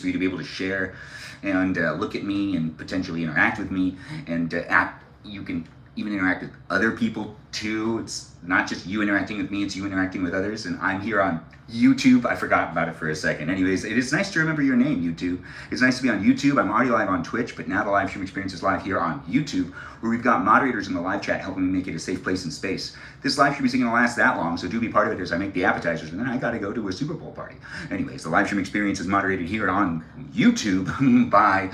for you to be able to share and look at me and potentially interact with me, and you can even interact with other people too. It's not just you interacting with me, it's you interacting with others. And I'm here on YouTube. I forgot about it for a second. Anyways, it is nice to remember your name, YouTube. It's nice to be on YouTube. I'm already live on Twitch, but now the live stream experience is live here on YouTube, where we've got moderators in the live chat helping me make it a safe place and space. This live stream isn't going to last that long, so do be part of it as I make the appetizers, and then I got to go to a Super Bowl party. Anyways, the live stream experience is moderated here on YouTube by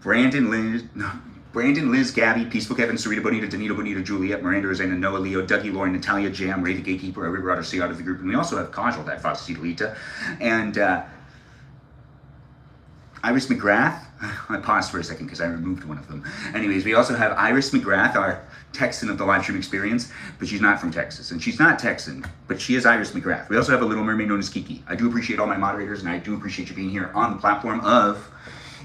Brandon, Liz, Gabby, Peaceful Kevin, Sarita, Bonita, Juliet, Miranda, Rosanna, Noah, Leo, Dougie, Lauren, Natalia, Jam, Ray, the Gatekeeper, a River Otter, C out of the group, and we also have Kajal, that Foxy Delita, and Iris McGrath. I paused for a second because I removed one of them. Anyways, we also have Iris McGrath, our Texan of the live stream experience, but she's not from Texas, and she's not Texan, but she is Iris McGrath. We also have a Little Mermaid known as Kiki. I do appreciate all my moderators, and I do appreciate you being here on the platform of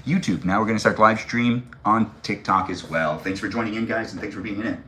YouTube. Now we're going to start the live stream on TikTok as well. Thanks for joining in, guys, and thanks for being in it.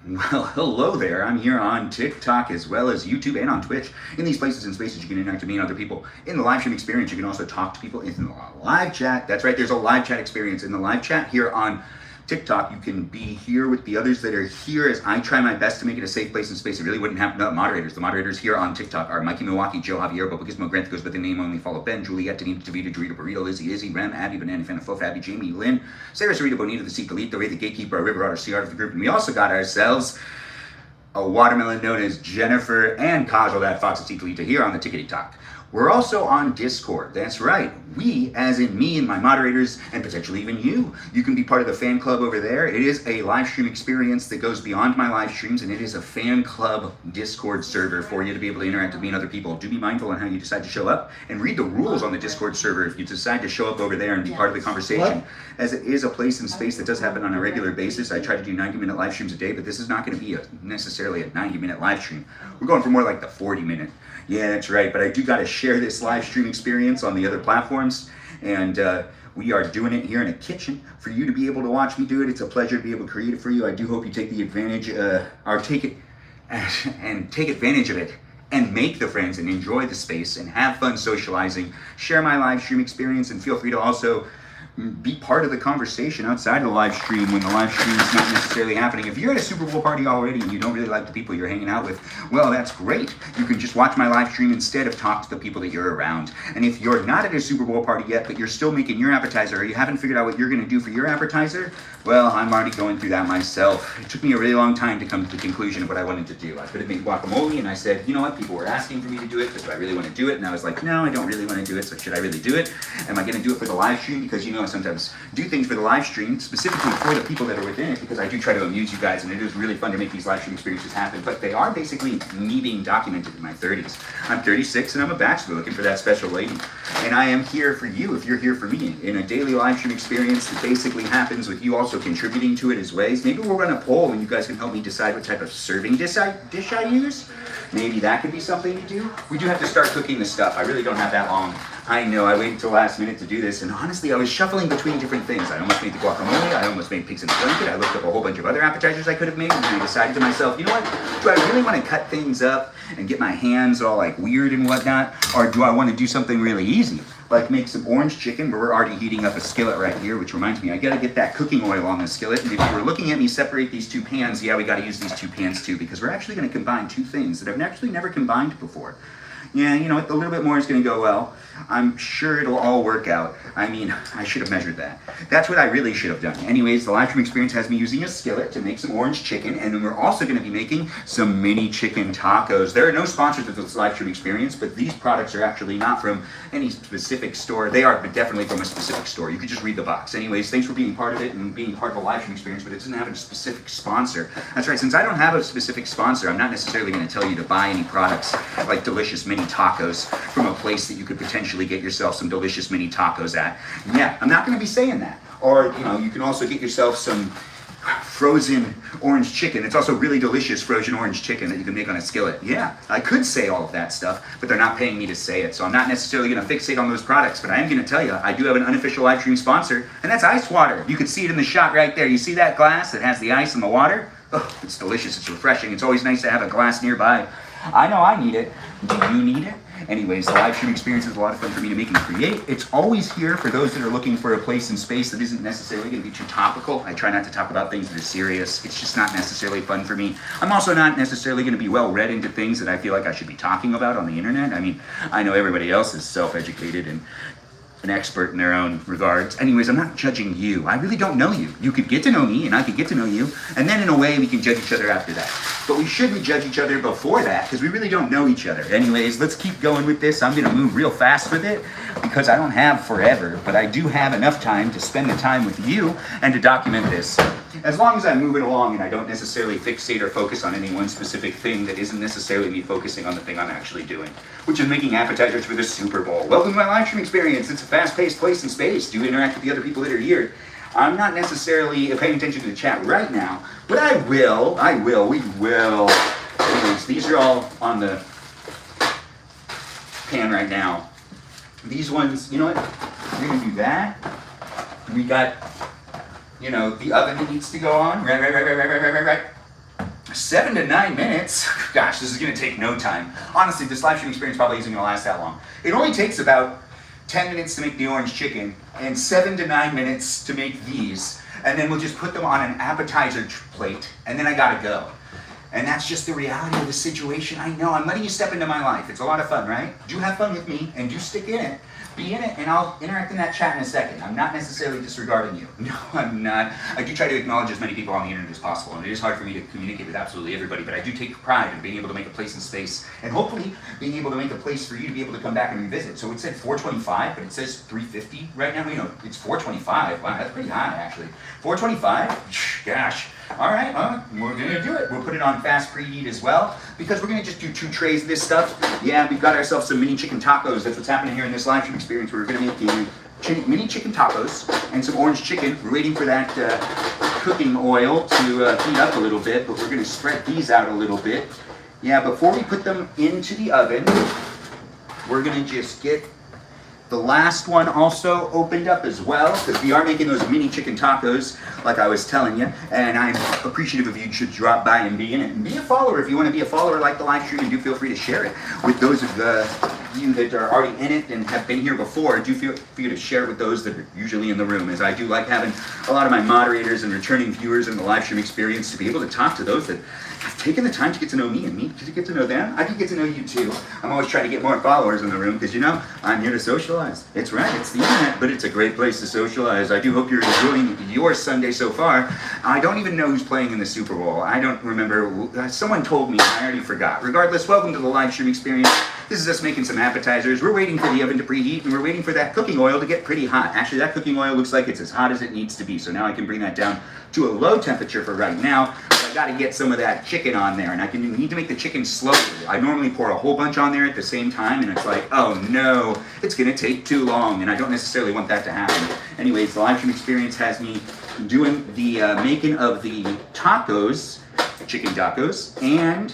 Well, hello there. I'm here on TikTok as well as YouTube and on Twitch. In these places and spaces, you can interact with me and other people. In the live stream experience, you can also talk to people in the live chat. That's right, there's a live chat experience. In the live chat here on TikTok, you can be here with the others that are here as I try my best to make it a safe place and space. It really wouldn't happen without moderators. The moderators here on TikTok are Mikey Milwaukee, Joe Javier, Boba Gizmo, Grant that goes by the name only, follow Ben, Juliet, Danita, Davida, Dorita, Burrito, Lizzie, Izzy, Rem, Abby, Banana, Fana, Fof, Abby, Jamie, Lynn, Sarah, Sarita, Bonita, the Seek, Elite, the Ray, the Gatekeeper, a River Otter, C Art of the group, and we also got ourselves a watermelon known as Jennifer and Kajal, that Fox and Seek, here on the Tickety Talk. We're also on Discord. That's right. We, as in me and my moderators, and potentially even you, you can be part of the fan club over there. It is a live stream experience that goes beyond my live streams, and it is a fan club Discord server for you to be able to interact with me and other people. Do be mindful on how you decide to show up, and read the rules on the Discord server if you decide to show up over there and be part of the conversation, as it is a place and space that does happen on a regular basis. I try to do 90-minute live streams a day, but this is not going to be necessarily a 90-minute live stream. We're going for more like the 40-minute. Yeah, that's right, but I do got to share this live stream experience on the other platforms, and we are doing it here in a kitchen for you to be able to watch me do it. It's a pleasure to be able to create it for you. I do hope you take the advantage, or take it and take advantage of it, and make the friends and enjoy the space and have fun socializing. Share my live stream experience, and feel free to also be part of the conversation outside of the live stream when the live stream is not necessarily happening. If you're at a Super Bowl party already and you don't really like the people you're hanging out with, well, that's great. You can just watch my live stream instead of talk to the people that you're around. And if you're not at a Super Bowl party yet, but you're still making your appetizer, or you haven't figured out what you're going to do for your appetizer, well, I'm already going through that myself. It took me a really long time to come to the conclusion of what I wanted to do. I could have made guacamole, and I said, you know what, people were asking for me to do it, but do I really want to do it? And I was like, no, I don't really want to do it, so should I really do it? Am I going to do it for the live stream? Because you know, I sometimes do things for the live stream, specifically for the people that are within it, because I do try to amuse you guys, and it is really fun to make these live stream experiences happen, but they are basically me being documented in my 30s. I'm 36, and I'm a bachelor looking for that special lady. And I am here for you if you're here for me, in a daily live stream experience that basically happens with you also contributing to it as ways. Maybe we'll run a poll and you guys can help me decide what type of serving dish I use. Maybe that could be something to do. We do have to start cooking the stuff. I really don't have that long. I know, I waited until last minute to do this, and honestly, I was shuffling between different things. I almost made the guacamole, I almost made pigs in a blanket, I looked up a whole bunch of other appetizers I could have made, and then I decided to myself, you know what, do I really want to cut things up and get my hands all like weird and whatnot, or do I want to do something really easy? Like make some orange chicken, but we're already heating up a skillet right here, which reminds me, I gotta get that cooking oil on the skillet. And if you were looking at me separate these two pans, yeah, we gotta use these two pans too, because we're actually gonna combine two things that I've actually never combined before. Yeah, you know, a little bit more is gonna go well. I'm sure it'll all work out. I mean, I should have measured that. That's what I really should have done. Anyways, the live stream experience has me using a skillet to make some orange chicken, and then we're also going to be making some mini chicken tacos. There are no sponsors of this live stream experience, but these products are actually not from any specific store. They are definitely from a specific store. You could just read the box. Anyways, thanks for being part of it and being part of a live stream experience, but it doesn't have a specific sponsor. That's right, since I don't have a specific sponsor, I'm not necessarily going to tell you to buy any products like delicious mini tacos from a place that you could potentially get yourself some delicious mini tacos at. Yeah, I'm not going to be saying that. Or, you know, you can also get yourself some frozen orange chicken. It's also really delicious frozen orange chicken that you can make on a skillet. Yeah, I could say all of that stuff, but they're not paying me to say it, so I'm not necessarily going to fixate on those products, but I am going to tell you, I do have an unofficial live stream sponsor, and that's ice water. You can see it in the shot right there. You see that glass that has the ice and the water? Oh, it's delicious. It's refreshing. It's always nice to have a glass nearby. I know I need it. Do you need it? Anyways, the live stream experience is a lot of fun for me to make and create. It's always here for those that are looking for a place and space that isn't necessarily going to be too topical. I try not to talk about things that are serious. It's just not necessarily fun for me. I'm also not necessarily going to be well read into things that I feel like I should be talking about on the internet. I mean, I know everybody else is self-educated and an expert in their own regards. Anyways, I'm not judging you. I really don't know you. You could get to know me and I could get to know you, and then in a way we can judge each other after that. But we shouldn't judge each other before that because we really don't know each other. Anyways, let's keep going with this. I'm gonna move real fast with it because I don't have forever, but I do have enough time to spend the time with you and to document this. As long as I move it along and I don't necessarily fixate or focus on any one specific thing that isn't necessarily me focusing on the thing I'm actually doing, which is making appetizers for the Super Bowl. Welcome to my live stream experience. It's a fast-paced place and space. Do interact with the other people that are here. I'm not necessarily paying attention to the chat right now, but we will. Anyways, these are all on the pan right now. These ones, you know what? We're gonna do that. We got, you know, the oven that needs to go on. Right. 7 to 9 minutes. Gosh, this is gonna take no time. Honestly, this live stream experience probably isn't gonna last that long. It only takes about 10 minutes to make the orange chicken and 7 to 9 minutes to make these. And then we'll just put them on an appetizer plate and then I gotta go. And that's just the reality of the situation. I know, I'm letting you step into my life. It's a lot of fun, right? Do have fun with me and do stick in it. Be in it, and I'll interact in that chat in a second. I'm not necessarily disregarding you. No, I'm not. I do try to acknowledge as many people on the internet as possible, and it is hard for me to communicate with absolutely everybody, but I do take pride in being able to make a place and space, and hopefully being able to make a place for you to be able to come back and revisit. So it said 425, but it says 350 right now. You know, it's 425. Wow, that's pretty high, actually. 425? Gosh. All right, we're gonna do it. We'll put it on fast preheat as well because we're gonna just do 2 trays of this stuff. Yeah, we've got ourselves some mini chicken tacos. That's what's happening here in this live stream experience. We're gonna make the mini chicken tacos and some orange chicken. We're waiting for that cooking oil to heat up a little bit, but we're gonna spread these out a little bit. Yeah, before we put them into the oven, we're gonna just get the last one also opened up as well, because we are making those mini chicken tacos, like I was telling you, and I'm appreciative of you should drop by and be in it. And be a follower if you want to be a follower, like the live stream, and do feel free to share it with those of you that are already in it and have been here before. Do feel free to share it with those that are usually in the room, as I do like having a lot of my moderators and returning viewers in the live stream experience to be able to talk to those that have taken the time to get to know me and me to get to know them. I can get to know you too. I'm always trying to get more followers in the room because, you know, I'm here to socialize. It's right, it's the internet, but it's a great place to socialize. I do hope you're enjoying your Sunday so far. I don't even know who's playing in the Super Bowl. I don't remember. Someone told me, I already forgot. Regardless, welcome to the live stream experience. This is us making some appetizers. We're waiting for the oven to preheat, and we're waiting for that cooking oil to get pretty hot. Actually, that cooking oil looks like it's as hot as it needs to be, so now I can bring that down to a low temperature for right now. But I gotta get some of that chicken on there, and I need to make the chicken slowly. I normally pour a whole bunch on there at the same time, and it's like, oh no, it's gonna take too long, and I don't necessarily want that to happen. Anyways, the live stream experience has me doing the making of the tacos, chicken tacos, and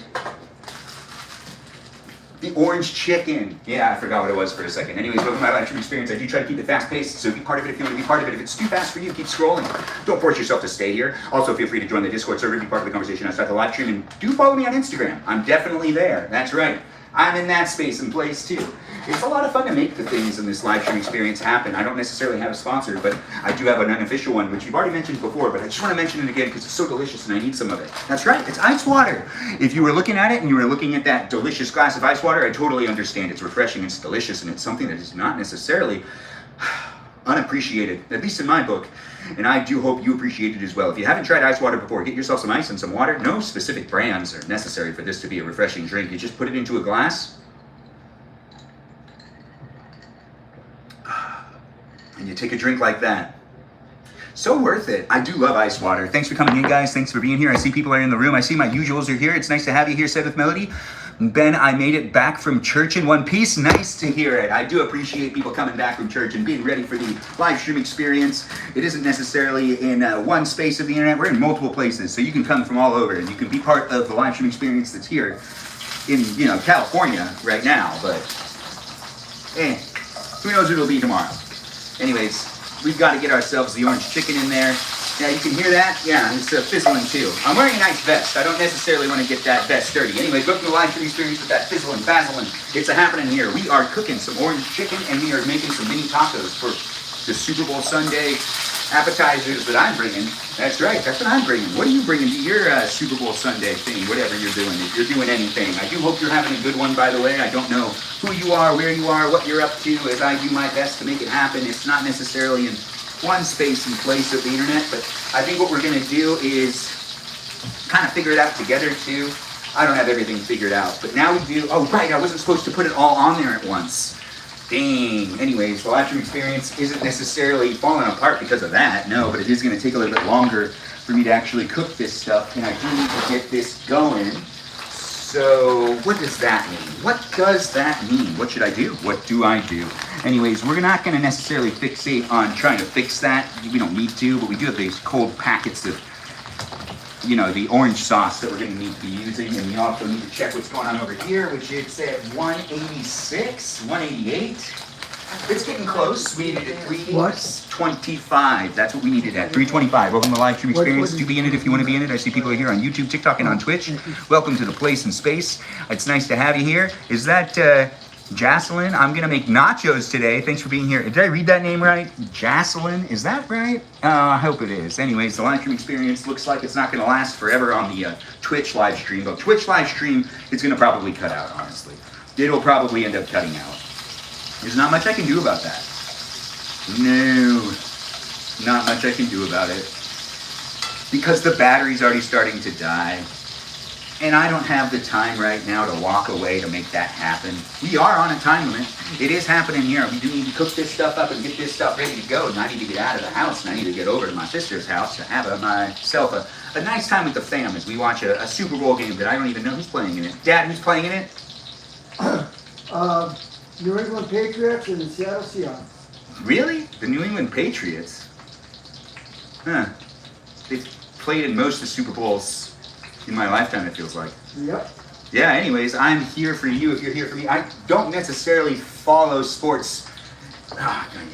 the orange chicken. Yeah, I forgot what it was for a second. Anyways, welcome to my live stream experience. I do try to keep it fast-paced, so be part of it if you want to be part of it. If it's too fast for you, keep scrolling. Don't force yourself to stay here. Also, feel free to join the Discord server, be part of the conversation outside the live stream, and do follow me on Instagram. I'm definitely there. That's right. I'm in that space and place too. It's a lot of fun to make the things in this live stream experience happen. I don't necessarily have a sponsor, but I do have an unofficial one, which you've already mentioned before, but I just want to mention it again because it's so delicious and I need some of it. That's right, it's ice water. If you were looking at it and you were looking at that delicious glass of ice water, I totally understand. It's refreshing, it's delicious, and it's something that is not necessarily unappreciated, at least in my book, and I do hope you appreciate it as well. If you haven't tried ice water before, get yourself some ice and some water. No specific brands are necessary for this to be a refreshing drink. You just put it into a glass, and you take a drink like that. So worth it. I do love ice water. Thanks for coming in, guys. Thanks for being here. I see people are in the room. I see my usuals are here. It's nice to have you here, Said with Melody. Ben, I made it back from church in one piece. Nice to hear it. I do appreciate people coming back from church and being ready for the live stream experience. It isn't necessarily in one space of the internet. We're in multiple places, so you can come from all over and you can be part of the live stream experience that's here in, you know, California right now. But who knows what it'll be tomorrow. Anyways, we've got to get ourselves the orange chicken in there. Yeah, you can hear that? Yeah, it's fizzling too. I'm wearing a nice vest. I don't necessarily want to get that vest dirty. Anyway, welcome to the live stream experience with that fizzling, bazzling. It's happening here. We are cooking some orange chicken and we are making some mini tacos for the Super Bowl Sunday appetizers that I'm bringing. That's right, that's what I'm bringing. What are you bringing to your Super Bowl Sunday thing, whatever you're doing, if you're doing anything? I do hope you're having a good one, by the way. I don't know who you are, where you are, what you're up to, as I do my best to make it happen. It's not necessarily in one space and place of the internet, but I think what we're going to do is kind of figure it out together, too. I don't have everything figured out, but now we do. Oh, right, I wasn't supposed to put it all on there at once. Dang. Anyways, the live stream experience isn't necessarily falling apart because of that, no, but it is going to take a little bit longer for me to actually cook this stuff, and I do need to get this going. So, what does that mean? What does that mean? What should I do? What do I do? Anyways, we're not going to necessarily fixate on trying to fix that. We don't need to, but we do have these cold packets of, you know, the orange sauce that we're going to need to be using, and we also need to check what's going on over here, which is at 186, 188. It's getting close. We needed at 325. That's what we needed at 325. Welcome to the live stream experience. Do be in it if you want to be in it. I see people are here on YouTube, TikTok, and on Twitch. Welcome to the place and space. It's nice to have you here. Is that Jocelyn? I'm gonna make nachos today. Thanks for being here. Did I read that name right? Jocelyn, is that right? I hope it is. Anyways, the live stream experience looks like it's not gonna last forever on the Twitch live stream, but Twitch live stream is gonna probably cut out, honestly. It'll probably end up cutting out. There's not much I can do about that. No, not much I can do about it. Because the battery's already starting to die. And I don't have the time right now to walk away to make that happen. We are on a time limit. It is happening here. We do need to cook this stuff up and get this stuff ready to go. And I need to get out of the house, and I need to get over to my sister's house to have myself a nice time with the fam as we watch a Super Bowl game that I don't even know who's playing in it. Dad, who's playing in it? New England Patriots and the Seattle Seahawks. Really? The New England Patriots? Huh. They've played in most of the Super Bowls in my lifetime, it feels like. Yep. Yeah, anyways, I'm here for you if you're here for me. I don't necessarily follow sports.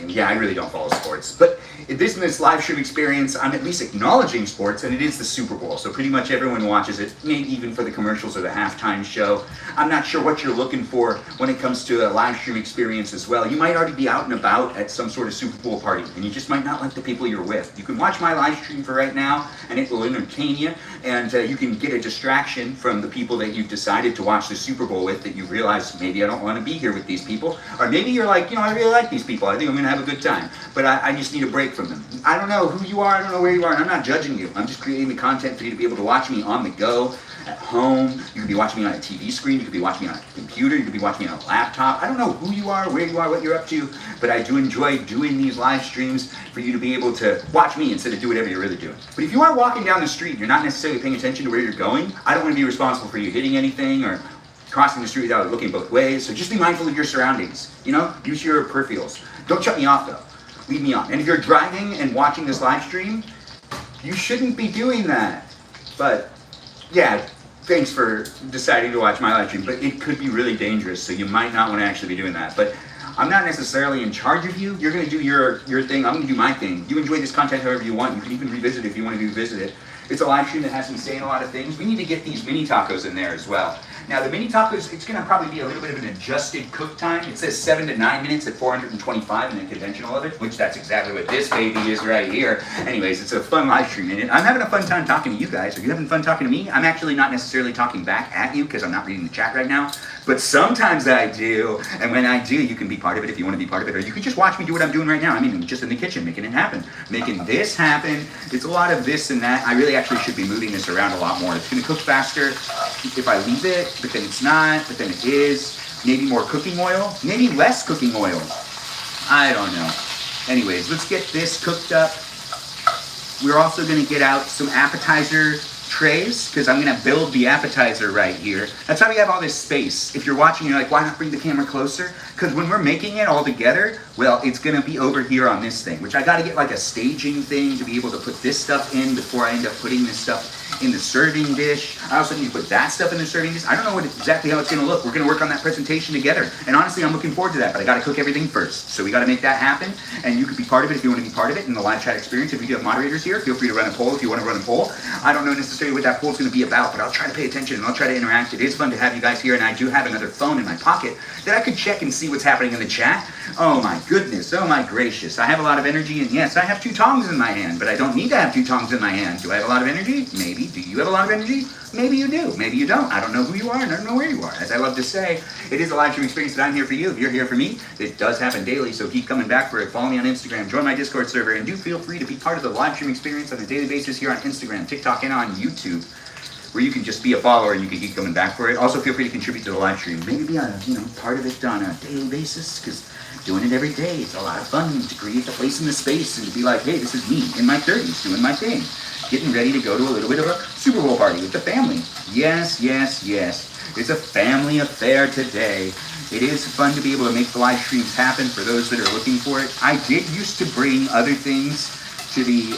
Yeah, I really don't follow sports. But in this live stream experience, I'm at least acknowledging sports, and it is the Super Bowl. So pretty much everyone watches it, maybe even for the commercials or the halftime show. I'm not sure what you're looking for when it comes to a live stream experience as well. You might already be out and about at some sort of Super Bowl party, and you just might not like the people you're with. You can watch my live stream for right now, and it will entertain you, and you can get a distraction from the people that you've decided to watch the Super Bowl with that you realize, maybe I don't want to be here with these people. Or maybe you're like, you know, I really like these people. I think I'm going to have a good time. But I just need a break from them. I don't know who you are. I don't know where you are. And I'm not judging you. I'm just creating the content for you to be able to watch me on the go, at home. You could be watching me on a TV screen. You could be watching me on a computer. You could be watching me on a laptop. I don't know who you are, where you are, what you're up to. But I do enjoy doing these live streams for you to be able to watch me instead of do whatever you're really doing. But if you are walking down the street and you're not necessarily paying attention to where you're going, I don't want to be responsible for you hitting anything or crossing the street without looking both ways. So just be mindful of your surroundings. You know, use your peripherals. Don't shut me off though. Leave me on. And if you're driving and watching this live stream, you shouldn't be doing that. But yeah, thanks for deciding to watch my live stream. But it could be really dangerous, so you might not want to actually be doing that. But I'm not necessarily in charge of you. You're going to do your thing. I'm going to do my thing. You enjoy this content however you want. You can even revisit it if you want to revisit it. It's a live stream that has me saying a lot of things. We need to get these mini tacos in there as well. Now the mini tacos, it's going to probably be a little bit of an adjusted cook time. It says 7 to 9 minutes at 425 in the conventional oven, which that's exactly what this baby is right here. Anyways, it's a fun live stream, and I'm having a fun time talking to you guys. Are you having fun talking to me? I'm actually not necessarily talking back at you because I'm not reading the chat right now, but sometimes I do, and when I do, you can be part of it if you want to be part of it, or you can just watch me do what I'm doing right now. I mean, I'm just in the kitchen making it happen, making this happen. It's a lot of this and that. I really actually should be moving this around a lot more. It's going to cook faster if I leave it, but then it's not, but then it is. Maybe more cooking oil, maybe less cooking oil. I don't know. Anyways, let's get this cooked up. We're also going to get out some appetizer trays because I'm going to build the appetizer right here. That's how we have all this space. If you're watching, you're like, why not bring the camera closer? Because when we're making it all together, well, it's going to be over here on this thing, which I got to get like a staging thing to be able to put this stuff in before I end up putting this stuff in the serving dish. I also need to put that stuff in the serving dish. I don't know exactly how it's going to look. We're going to work on that presentation together. And honestly, I'm looking forward to that, but I got to cook everything first. So we got to make that happen. And you could be part of it if you want to be part of it in the live chat experience. If we do have moderators here, feel free to run a poll if you want to run a poll. I don't know necessarily what that poll is going to be about, but I'll try to pay attention and I'll try to interact. It is fun to have you guys here, and I do have another phone in my pocket that I could check and see what's happening in the chat. Oh my goodness, oh my gracious. I have a lot of energy, and yes, I have 2 tongs in my hand, but I don't need to have 2 tongs in my hand. Do I have a lot of energy? Maybe. Do you have a lot of energy? Maybe you do. Maybe you don't. I don't know who you are, and I don't know where you are. As I love to say, it is a live stream experience that I'm here for you. If you're here for me, it does happen daily, so keep coming back for it. Follow me on Instagram, join my Discord server, and do feel free to be part of the live stream experience on a daily basis here on Instagram, TikTok, and on YouTube, where you can just be a follower and you can keep coming back for it. Also, feel free to contribute to the live stream. Maybe be on part of it on a daily basis, because doing it every day is a lot of fun to create the place in the space and to be like, hey, this is me in my 30s doing my thing, getting ready to go to a little bit of a Super Bowl party with the family. Yes, yes, yes. It's a family affair today. It is fun to be able to make the live streams happen for those that are looking for it. I did used to bring other things to the,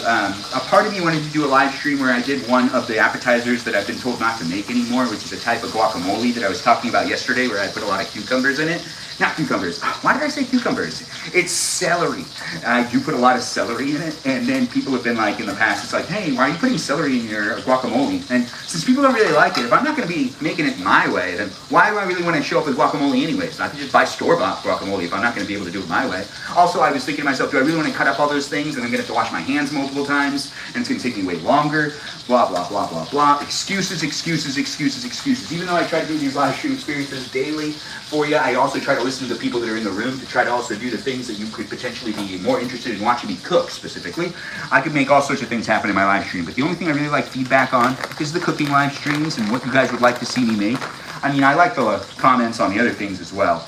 a part of me wanted to do a live stream where I did one of the appetizers that I've been told not to make anymore, which is a type of guacamole that I was talking about yesterday, where I put a lot of cucumbers in it. Not cucumbers. Why did I say cucumbers? It's celery. I do put a lot of celery in it, and then people have been like in the past, it's like, hey, why are you putting celery in your guacamole? And since people don't really like it, if I'm not going to be making it my way, then why do I really want to show up with guacamole anyways? I could just buy store-bought guacamole if I'm not going to be able to do it my way. Also, I was thinking to myself, do I really want to cut up all those things, and I'm going to have to wash my hands multiple times, and it's going to take me way longer? Blah, blah, blah, blah, blah. Excuses, excuses, excuses, excuses. Even though I try to do these live stream experiences daily for you, I also try to listen to the people that are in the room to try to also do the things that you could potentially be more interested in watching me cook specifically. I could make all sorts of things happen in my live stream, but the only thing I really like feedback on is the cooking live streams and what you guys would like to see me make. I mean, I like the comments on the other things as well.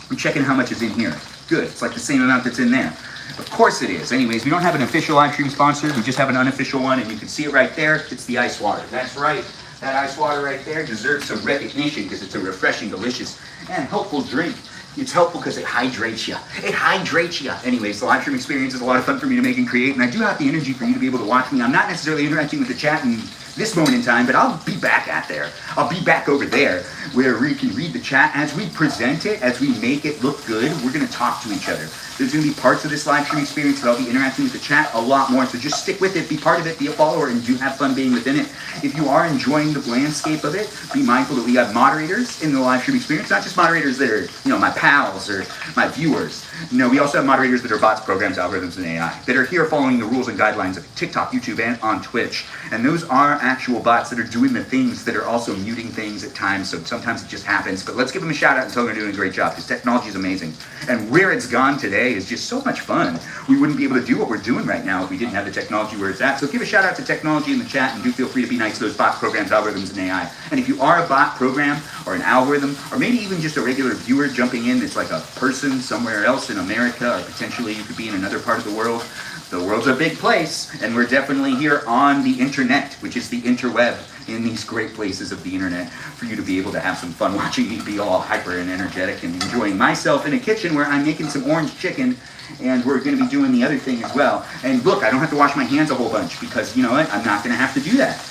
I'm checking how much is in here. Good, it's like the same amount that's in there. Of course it is. Anyways, we don't have an official live stream sponsor. We just have an unofficial one, and you can see it right there. It's the ice water. That's right. That ice water right there deserves some recognition because it's a refreshing, delicious, and helpful drink. It's helpful because it hydrates you. It hydrates you. Anyways, the live stream experience is a lot of fun for me to make and create, and I do have the energy for you to be able to watch me. I'm not necessarily interacting with the chat in this moment in time, but I'll be back at there. I'll be back over there where we can read the chat as we present it, as we make it look good. We're going to talk to each other. There's going to be parts of this live stream experience that I'll be interacting with the chat a lot more, so just stick with it, be part of it, be a follower, and do have fun being within it. If you are enjoying the landscape of it, be mindful that we have moderators in the live stream experience, not just moderators that are, my pals or my viewers. No, we also have moderators that are bots, programs, algorithms, and AI that are here following the rules and guidelines of TikTok, YouTube, and on Twitch. And those are actual bots that are doing the things that are also muting things at times, so sometimes it just happens. But let's give them a shout out and tell them they're doing a great job, because technology is amazing. And where it's gone today is just so much fun. We wouldn't be able to do what we're doing right now if we didn't have the technology where it's at. So give a shout out to technology in the chat, and do feel free to be nice to those bots, programs, algorithms, and AI. And if you are a bot, program, or an algorithm, or maybe even just a regular viewer jumping in that's like a person somewhere else in America, or potentially you could be in another part of the world. The world's a big place, and we're definitely here on the internet, which is the interweb, in these great places of the internet, for you to be able to have some fun watching me be all hyper and energetic and enjoying myself in a kitchen where I'm making some orange chicken, and we're going to be doing the other thing as well. And look, I don't have to wash my hands a whole bunch because, you know what, I'm not going to have to do that.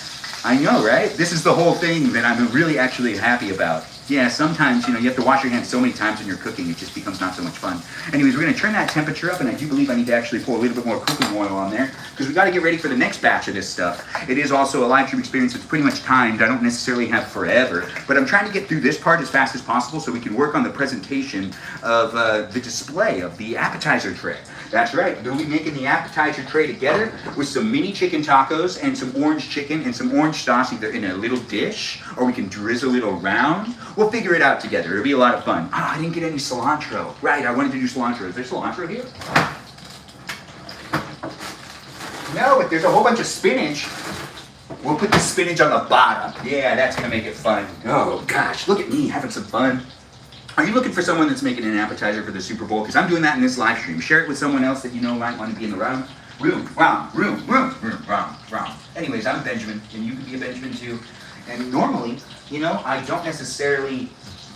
I know, right? This is the whole thing that I'm really actually happy about. Yeah, sometimes, you have to wash your hands so many times when you're cooking, it just becomes not so much fun. Anyways, we're going to turn that temperature up, and I do believe I need to actually pour a little bit more cooking oil on there, because we got to get ready for the next batch of this stuff. It is also a live stream experience that's pretty much timed. I don't necessarily have forever, but I'm trying to get through this part as fast as possible so we can work on the presentation of the display of the appetizer tray. That's right, we'll be making the appetizer tray together with some mini chicken tacos and some orange chicken and some orange sauce, either in a little dish, or we can drizzle it around. We'll figure it out together. It'll be a lot of fun. I didn't get any cilantro. Right, I wanted to do cilantro. Is there cilantro here? No, but there's a whole bunch of spinach. We'll put the spinach on the bottom. Yeah, that's gonna make it fun. Oh gosh, look at me having some fun. Are you looking for someone that's making an appetizer for the Super Bowl? Because I'm doing that in this live stream. Share it with someone else that you know might want to be in the room. Anyways, I'm Benjamin, and you can be a Benjamin too. And normally, I don't necessarily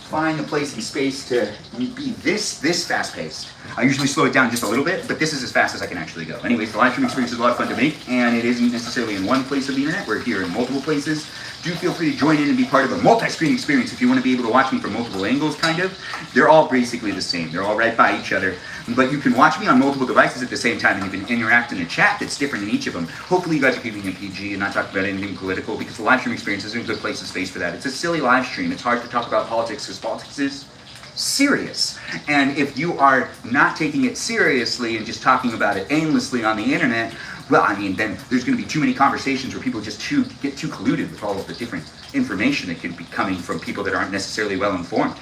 find the place and space to be this fast-paced. I usually slow it down just a little bit, but this is as fast as I can actually go. Anyways, the live stream experience is a lot of fun to make, and it isn't necessarily in one place of the internet. We're here in multiple places. Do feel free to join in and be part of a multi-screen experience if you want to be able to watch me from multiple angles, kind of. They're all basically the same. They're all right by each other. But you can watch me on multiple devices at the same time, and you can interact in a chat that's different in each of them. Hopefully you guys are keeping it PG and not talking about anything political, because the live stream experience isn't a good place and space for that. It's a silly live stream. It's hard to talk about politics because politics is serious. And if you are not taking it seriously and just talking about it aimlessly on the internet, well, I mean, then there's going to be too many conversations where people just get too colluded with all of the different information that could be coming from people that aren't necessarily well informed.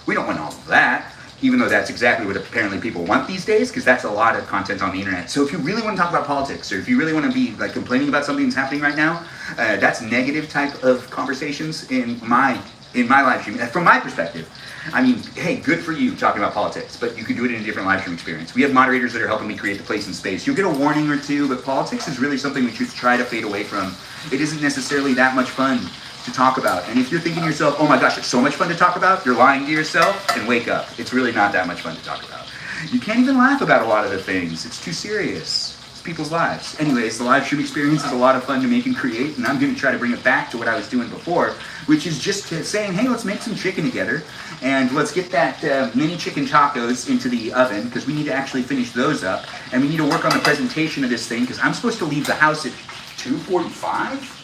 We don't want all of that, even though that's exactly what apparently people want these days, because that's a lot of content on the internet. So if you really want to talk about politics, or if you really want to be like complaining about something that's happening right now, that's negative type of conversations in my live stream. From my perspective, I mean, hey, good for you talking about politics, but you can do it in a different live stream experience. We have moderators that are helping me create the place and space. You'll get a warning or two, but politics is really something we should try to fade away from. It isn't necessarily that much fun to talk about. And if you're thinking to yourself, oh my gosh, it's so much fun to talk about, you're lying to yourself, and wake up. It's really not that much fun to talk about. You can't even laugh about a lot of the things. It's too serious. It's people's lives. Anyways, the live stream experience is a lot of fun to make and create, and I'm going to try to bring it back to what I was doing before, which is just saying, hey, let's make some chicken together, and let's get that mini chicken tacos into the oven, because we need to actually finish those up, and we need to work on the presentation of this thing, because I'm supposed to leave the house at 2:45?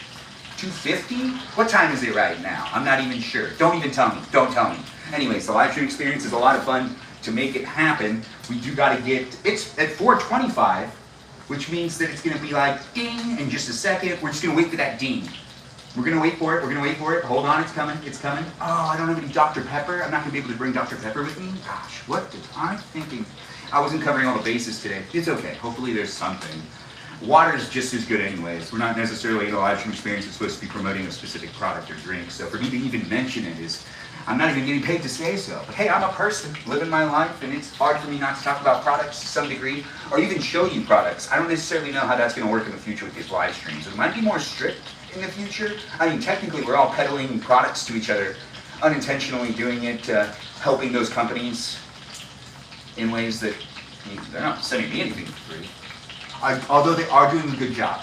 2:50? What time is it right now? I'm not even sure. Don't even tell me. Don't tell me. Anyways, the live stream experience is a lot of fun. To make it happen, we do got to get, it's at 4:25, which means that it's going to be like ding in just a second. We're just going to wait for that ding. We're going to wait for it. We're going to wait for it. Hold on, it's coming. It's coming. Oh, I don't have any Dr. Pepper. I'm not going to be able to bring Dr. Pepper with me. Gosh, what did I thinking? I wasn't covering all the bases today. It's okay. Hopefully there's something. Water is just as good anyways. We're not necessarily in a live stream experience that's supposed to be promoting a specific product or drink. So for me to even mention it is, I'm not even getting paid to say so. But hey, I'm a person living my life, and it's hard for me not to talk about products to some degree, or even show you products. I don't necessarily know how that's going to work in the future with these live streams. It might be more strict in the future. I mean, technically we're all peddling products to each other, unintentionally doing it, helping those companies in ways that, I mean, they're not sending me anything for free. Although they are doing a good job.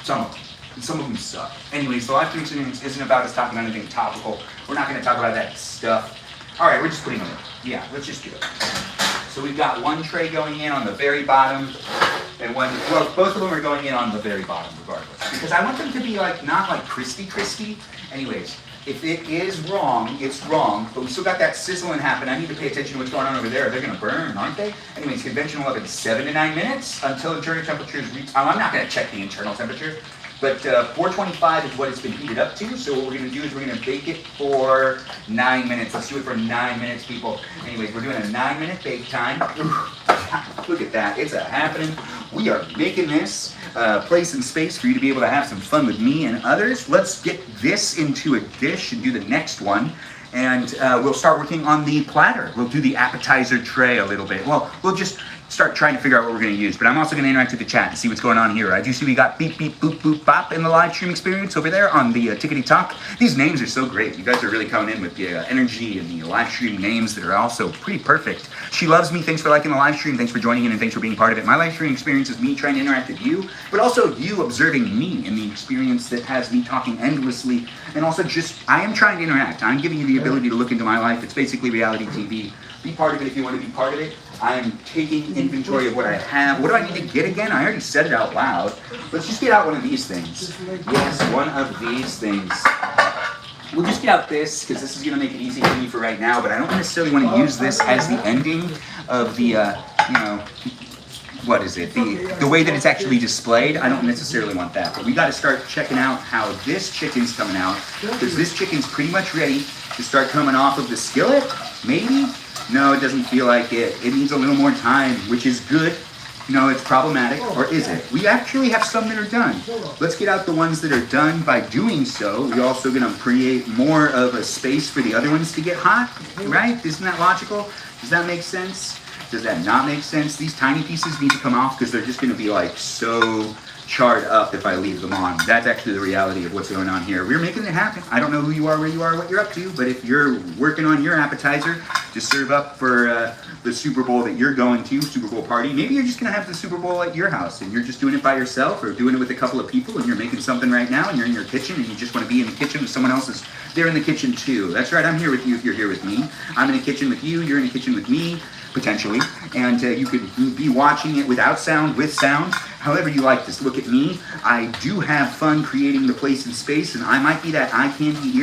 Some of them. And some of them suck. Anyways, the live stream experience isn't about us talking about anything topical. We're not going to talk about that stuff. All right, we're just putting it in. Yeah, let's just do it. So we've got one tray going in on the very bottom, and one, well, both of them are going in on the very bottom regardless. Because I want them to be like, not like crispy. Anyways, if it is wrong, it's wrong, but we still got that sizzling happen. I need to pay attention to what's going on over there. They're going to burn, aren't they? Anyways, conventional oven, 7 to 9 minutes until internal temperature is reached. I'm not going to check the internal temperature, but 425 is what it's been heated up to. So what we're going to do is we're going to bake it for 9 minutes. Let's do it for 9 minutes, people. Anyways, we're doing a 9-minute bake time. Look at that. It's happening. We are making this place and space for you to be able to have some fun with me and others. Let's get this into a dish and do the next one. And we'll start working on the platter. We'll do the appetizer tray a little bit. Well, we'll just start trying to figure out what we're going to use. But I'm also going to interact with the chat and see what's going on here. I do see we got beep, beep, boop, boop, bop in the live stream experience over there on the Tickety Talk. These names are so great. You guys are really coming in with the energy and the live stream names that are also pretty perfect. She loves me. Thanks for liking the live stream. Thanks for joining in, and thanks for being part of it. My live stream experience is me trying to interact with you, but also you observing me in the experience that has me talking endlessly. And also just, I am trying to interact. I'm giving you the ability to look into my life. It's basically reality TV. Be part of it if you want to be part of it. I'm taking inventory of what I have. What do I need to get again? I already said it out loud. Let's just get out one of these things. Yes, one of these things. We'll just get out this, because this is going to make it easy for me for right now, but I don't necessarily want to use this as the ending of the, what is it? The way that it's actually displayed. I don't necessarily want that, but we got to start checking out how this chicken's coming out, because this chicken's pretty much ready to start coming off of the skillet, maybe? No, it doesn't feel like it. It needs a little more time, which is good. No, it's problematic, or is it? We actually have some that are done. Let's get out the ones that are done. By doing so, we're also going to create more of a space for the other ones to get hot, right? Isn't that logical? Does that make sense? Does that not make sense? These tiny pieces need to come off because they're just going to be like so charred up if I leave them on. That's actually the reality of what's going on here. We're making it happen. I don't know who you are, where you are, what you're up to, but if you're working on your appetizer to serve up for the Super Bowl that you're going to, Super Bowl party, maybe you're just going to have the Super Bowl at your house and you're just doing it by yourself or doing it with a couple of people and you're making something right now and you're in your kitchen and you just want to be in the kitchen with someone else they're in the kitchen too. That's right, I'm here with you if you're here with me. I'm in the kitchen with you, you're in the kitchen with me, potentially, and you could be watching it without sound, with sound, however you like to look at me. I do have fun creating the place and space, and I might be that eye candy,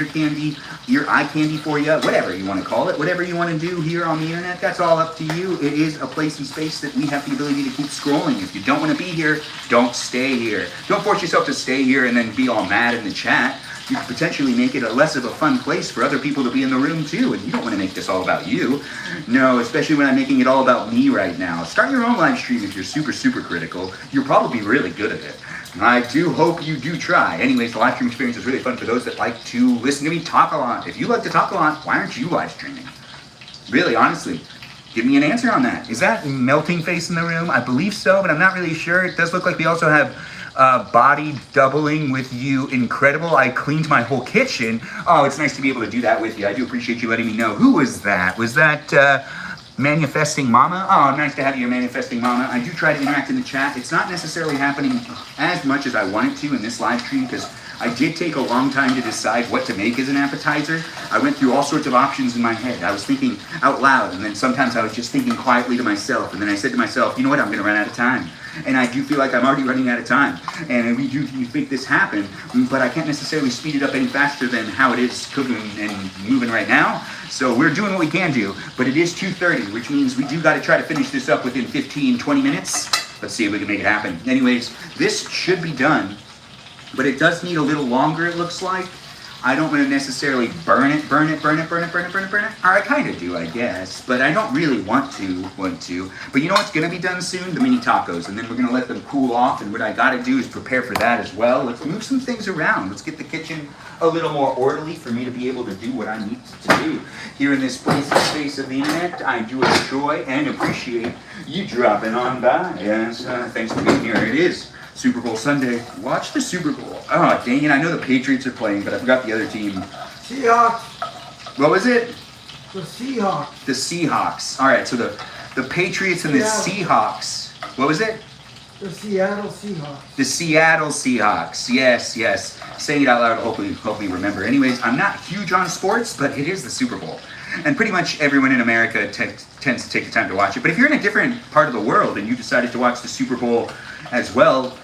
ear eye candy for you, whatever you want to call it, whatever you want to do here on the internet, that's all up to you. It is a place and space that we have the ability to keep scrolling. If you don't want to be here, don't stay here. Don't force yourself to stay here and then be all mad in the chat. You could potentially make it a less of a fun place for other people to be in the room too, and you don't want to make this all about you. No, especially when I'm making it all about me right now. Start your own live stream if you're super critical. You'll probably be really good at it. I do hope you do try. Anyways, the live stream experience is really fun for those that like to listen to me talk a lot. If you like to talk a lot, why aren't you live streaming? Really, honestly. Give me an answer on that. Is that melting face in the room? I believe so, but I'm not really sure. It does look like we also have body doubling with you. Incredible. I cleaned my whole kitchen. Oh, it's nice to be able to do that with you. I do appreciate you letting me know. Who was that? Was that Manifesting Mama? Oh, nice to have you, Manifesting Mama. I do try to interact in the chat. It's not necessarily happening as much as I want it to in this live stream because I did take a long time to decide what to make as an appetizer. I went through all sorts of options in my head. I was thinking out loud, and then sometimes I was just thinking quietly to myself. And then I said to myself, you know what, I'm going to run out of time. And I do feel like I'm already running out of time. And we do make this happen, but I can't necessarily speed it up any faster than how it is cooking and moving right now. So we're doing what we can do, but it is 2:30, which means we do got to try to finish this up within 15, 20 minutes. Let's see if we can make it happen. Anyways, this should be done, but it does need a little longer, it looks like. I don't want to necessarily burn it. Or I kind of do, I guess, but I don't really want to. But you know what's going to be done soon? The mini tacos, and then we're going to let them cool off, and what I got to do is prepare for that as well. Let's move some things around. Let's get the kitchen a little more orderly for me to be able to do what I need to do. Here in this place and space of the internet, I do enjoy and appreciate you dropping on by. Yes, thanks for being here. It is Super Bowl Sunday. Watch the Super Bowl. Oh, dang it. I know the Patriots are playing, but I forgot the other team. Seahawks. What was it? The Seahawks. The Seahawks. All right, so the Patriots and the Seahawks. What was it? The Seattle Seahawks. The Seattle Seahawks. Yes. Saying it out loud, hopefully remember. Anyways, I'm not huge on sports, but it is the Super Bowl. And pretty much everyone in America tends to take the time to watch it. But if you're in a different part of the world and you decided to watch the Super Bowl as well,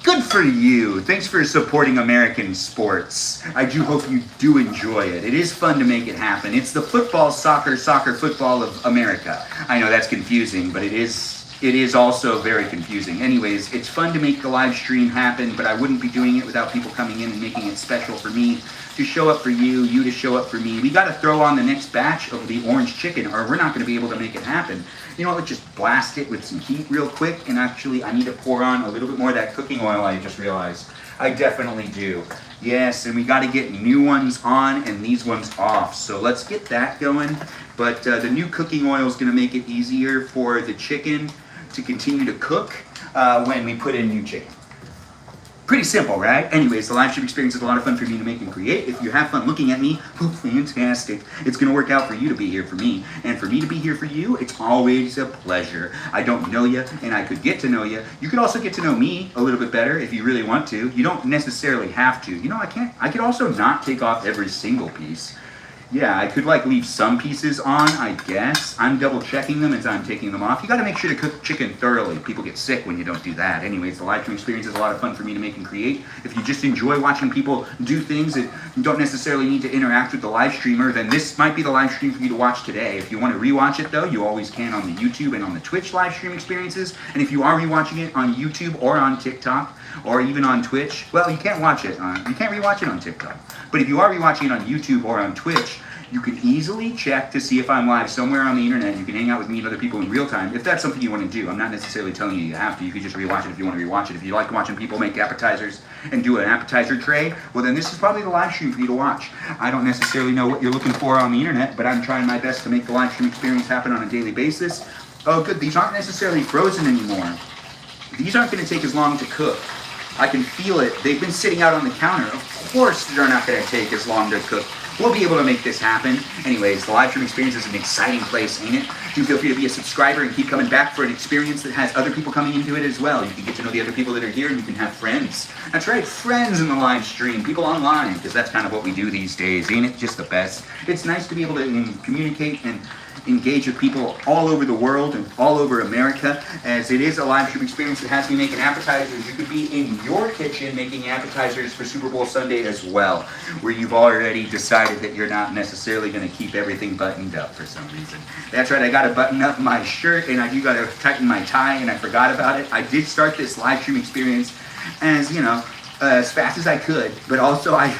good for you. Thanks for supporting American sports. I do hope you do enjoy it. It is fun to make it happen. It's the football, soccer, football of America. I know that's confusing, but it is also very confusing. Anyways, it's fun to make the live stream happen, but I wouldn't be doing it without people coming in and making it special for me to show up for you, you to show up for me. We got to throw on the next batch of the orange chicken or we're not going to be able to make it happen. You know what, let's just blast it with some heat real quick. And actually, I need to pour on a little bit more of that cooking oil, I just realized. I definitely do. Yes, and we got to get new ones on and these ones off. So let's get that going. But the new cooking oil is going to make it easier for the chicken to continue to cook when we put in new chicken. Pretty simple, right? Anyways, the live stream experience is a lot of fun for me to make and create. If you have fun looking at me, oh, fantastic. It's going to work out for you to be here for me. And for me to be here for you, it's always a pleasure. I don't know you, and I could get to know you. You could also get to know me a little bit better if you really want to. You don't necessarily have to. You know, I could also not take off every single piece. Yeah, I could leave some pieces on, I guess. I'm double checking them as I'm taking them off. You gotta make sure to cook chicken thoroughly. People get sick when you don't do that. Anyways, the live stream experience is a lot of fun for me to make and create. If you just enjoy watching people do things that you don't necessarily need to interact with the live streamer, then this might be the live stream for you to watch today. If you want to rewatch it though, you always can on the YouTube and on the Twitch live stream experiences. And if you are rewatching it on YouTube or on TikTok, or even on Twitch, well, you can't watch it you can't rewatch it on TikTok. But if you are rewatching it on YouTube or on Twitch, you can easily check to see if I'm live somewhere on the internet. You can hang out with me and other people in real time if that's something you want to do. I'm not necessarily telling you have to. You could just rewatch it if you want to rewatch it. If you like watching people make appetizers and do an appetizer tray, well then this is probably the live stream for you to watch. I don't necessarily know what you're looking for on the internet, but I'm trying my best to make the live stream experience happen on a daily basis. Oh good, these aren't necessarily frozen anymore. These aren't going to take as long to cook. I can feel it. They've been sitting out on the counter. Of course they're not going to take as long to cook. We'll be able to make this happen. Anyways, the live stream experience is an exciting place, ain't it? Do feel free to be a subscriber and keep coming back for an experience that has other people coming into it as well. You can get to know the other people that are here, and you can have friends. That's right, friends in the live stream, people online, because that's kind of what we do these days, ain't it? Just the best. It's nice to be able to communicate and engage with people all over the world and all over America, as it is a live stream experience that has me making appetizers. You could be in your kitchen making appetizers for Super Bowl Sunday as well, where you've already decided that you're not necessarily going to keep everything buttoned up for some reason. That's right, I got to button up my shirt and I do got to tighten my tie, and I forgot about it. I did start this live stream experience as, you know, as fast as I could, but also I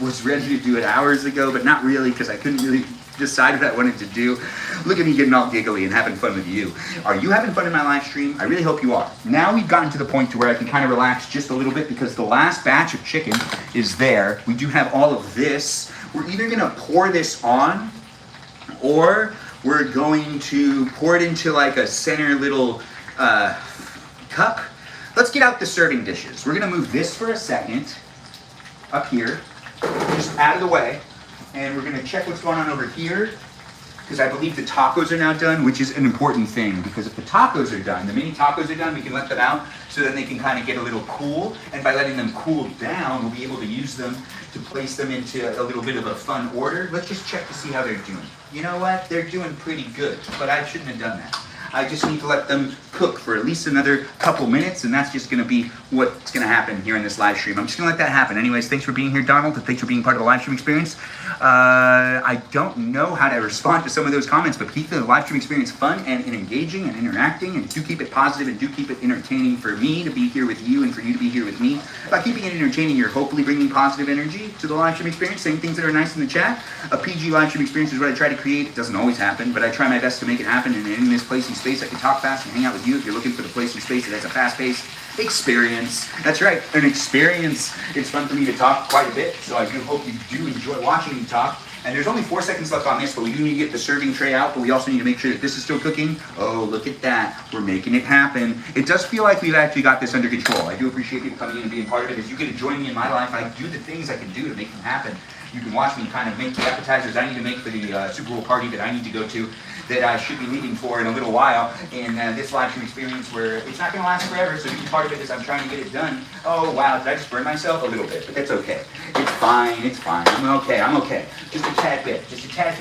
was ready to do it hours ago, but not really, because I couldn't really decide what I wanted to do. Look at me getting all giggly and having fun with you. Are you having fun in my live stream? I really hope you are. Now we've gotten to the point to where I can kind of relax just a little bit, because the last batch of chicken is there. We do have all of this. We're either going to pour this on, or we're going to pour it into like a center little cup. Let's get out the serving dishes. We're going to move this for a second up here, just out of the way. And we're going to check what's going on over here, because I believe the tacos are now done, which is an important thing, because if the tacos are done, the mini tacos are done, we can let them out so then they can kind of get a little cool, and by letting them cool down, we'll be able to use them to place them into a little bit of a fun order. Let's just check to see how they're doing. You know what? They're doing pretty good, but I shouldn't have done that. I just need to let them cook for at least another couple minutes, and that's just going to be what's going to happen here in this live stream. I'm just going to let that happen. Anyways, thanks for being here, Donald, and thanks for being part of the live stream experience. I don't know how to respond to some of those comments, but keep the live stream experience fun and engaging and interacting, and do keep it positive and do keep it entertaining for me to be here with you and for you to be here with me. By keeping it entertaining, you're hopefully bringing positive energy to the live stream experience, saying things that are nice in the chat. A PG live stream experience is what I try to create. It doesn't always happen, but I try my best to make it happen, and in this place and space I can talk fast and hang out with you if you're looking for the place and space that has a fast-paced experience. That's right, an experience. It's fun for me to talk quite a bit, so I do hope you do enjoy watching me talk. And there's only 4 seconds left on this, but we do need to get the serving tray out, but we also need to make sure that this is still cooking. Oh, look at that. We're making it happen. It does feel like we've actually got this under control. I do appreciate you coming in and being part of it. As you get to join me in my life, I do the things I can do to make them happen. You can watch me kind of make the appetizers I need to make for the Super Bowl party that I need to go to, that I should be leaving for in a little while, in this live stream experience where it's not going to last forever, so be part of it as I'm trying to get it done. Oh wow, did I just burn myself? A little bit, but that's okay. It's fine, it's fine. I'm okay. Just a tad bit, just a tad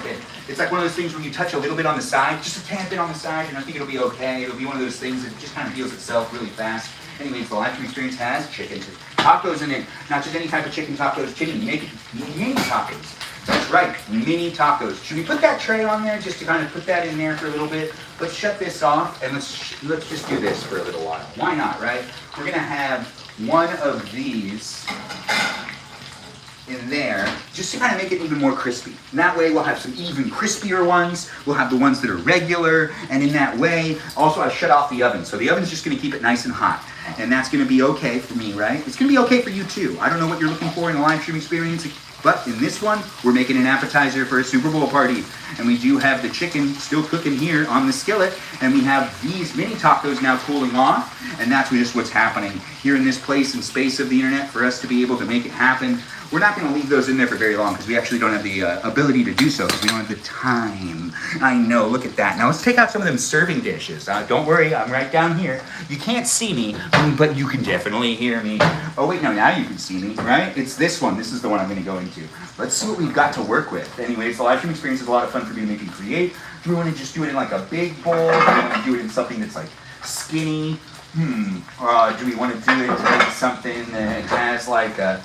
bit. It's like one of those things where you touch a little bit on the side, just a tad bit on the side, and I think it'll be okay. It'll be one of those things that just kind of heals itself really fast. Anyways, the live stream experience has chicken tacos in it. Not just any type of chicken tacos, mini tacos. That's right, mini tacos. Should we put that tray on there just to kind of put that in there for a little bit? Let's shut this off and let's just do this for a little while. Why not, right? We're gonna have one of these in there just to kind of make it even more crispy. And that way we'll have some even crispier ones. We'll have the ones that are regular, and in that way, also I shut off the oven. So the oven's just gonna keep it nice and hot. And that's gonna be okay for me, right? It's gonna be okay for you too. I don't know what you're looking for in a live stream experience, but in this one, we're making an appetizer for a Super Bowl party. And we do have the chicken still cooking here on the skillet, and we have these mini tacos now cooling off, and that's just what's happening here in this place and space of the internet for us to be able to make it happen. We're not going to leave those in there for very long because we actually don't have the ability to do so because we don't have the time. I know, look at that. Now let's take out some of them serving dishes. Don't worry, I'm right down here. You can't see me, but you can definitely hear me. Oh wait, no, now you can see me, right? It's this one. This is the one I'm going to go into. Let's see what we've got to work with. Anyways, the live stream experience is a lot of fun for me to make and create. Do we want to just do it in like a big bowl? Do we want to do it in something that's like skinny? Do we want to do it in something that has like a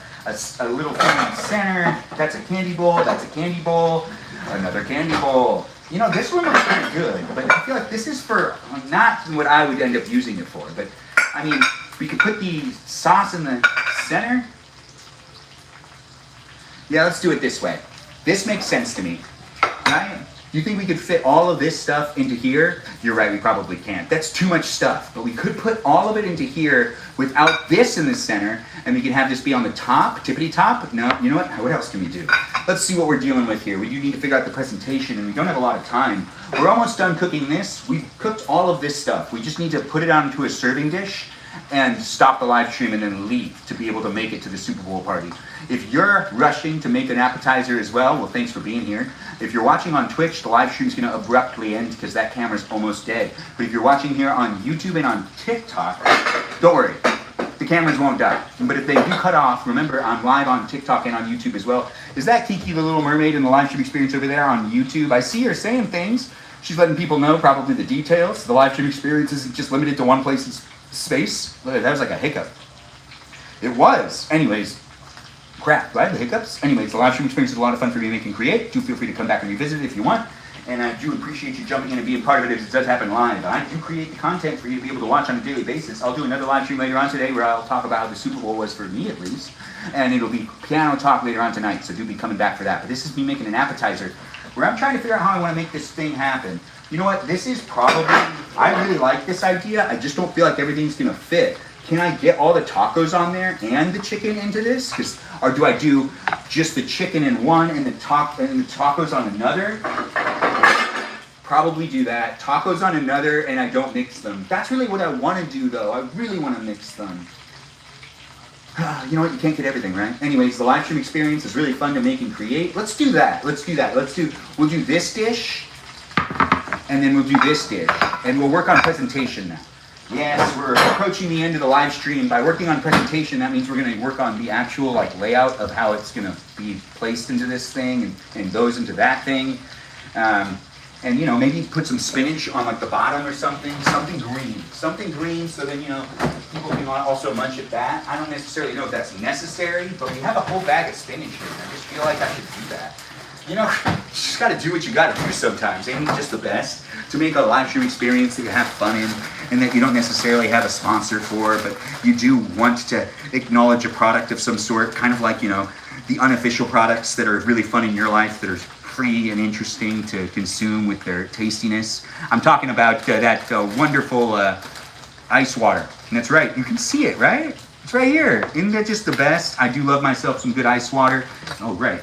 little thing in the center? That's a candy bowl, that's a candy bowl, another candy bowl. You know, this one looks pretty good, but I feel like this is for not what I would end up using it for. But, I mean, we could put the sauce in the center. Yeah, let's do it this way. This makes sense to me, right? You think we could fit all of this stuff into here? You're right, we probably can't. That's too much stuff. But we could put all of it into here without this in the center, and we can have this be on the top, tippity top. No, you know what? What else can we do? Let's see what we're dealing with here. We do need to figure out the presentation, and we don't have a lot of time. We're almost done cooking this. We've cooked all of this stuff. We just need to put it onto a serving dish. and stop the live stream and then leave to be able to make it to the Super Bowl party. If you're rushing to make an appetizer as well thanks for being here. If you're watching on Twitch, the live stream is going to abruptly end because that camera's almost dead. But if you're watching here on YouTube and on TikTok, don't worry, the cameras won't die. But if they do cut off, remember I'm live on TikTok and on YouTube as well. Is that Kiki the Little Mermaid in the live stream experience over there on YouTube? I see her saying things. She's letting people know probably the details. The live stream experience isn't just limited to one place in space. That was like a hiccup. It was. Anyways, crap, do I have the hiccups? Anyways, the live stream experience is a lot of fun for me to make and create. Do feel free to come back and revisit it if you want. And I do appreciate you jumping in and being part of it as it does happen live. I do create the content for you to be able to watch on a daily basis. I'll do another live stream later on today where I'll talk about how the Super Bowl was for me at least. And it'll be piano talk later on tonight, so do be coming back for that. But this is me making an appetizer where I'm trying to figure out how I want to make this thing happen. You know what? This is probably, I really like this idea. I just don't feel like everything's going to fit. Can I get all the tacos on there and the chicken into this? Or do I do just the chicken in one and the tacos on another? Probably do that. Tacos on another and I don't mix them. That's really what I want to do though. I really want to mix them. You know what? You can't get everything, right? Anyways, the live stream experience is really fun to make and create. Let's do that. We'll do this dish and then we'll do this dish. And we'll work on presentation now. Yes, we're approaching the end of the live stream. By working on presentation, that means we're going to work on the actual layout of how it's going to be placed into this thing and goes into that thing. And maybe put some spinach on the bottom or something green, so then people can also munch at that. I don't necessarily know if that's necessary, but we have a whole bag of spinach here. I just feel like I should do that. You just got to do what you got to do sometimes. Ain't it just the best to make a live stream experience that you have fun in and that you don't necessarily have a sponsor for, but you do want to acknowledge a product of some sort, kind of like the unofficial products that are really fun in your life that are free and interesting to consume with their tastiness. I'm talking about that wonderful ice water. And that's right, you can see it, right? It's right here. Isn't that just the best? I do love myself some good ice water. Oh, right.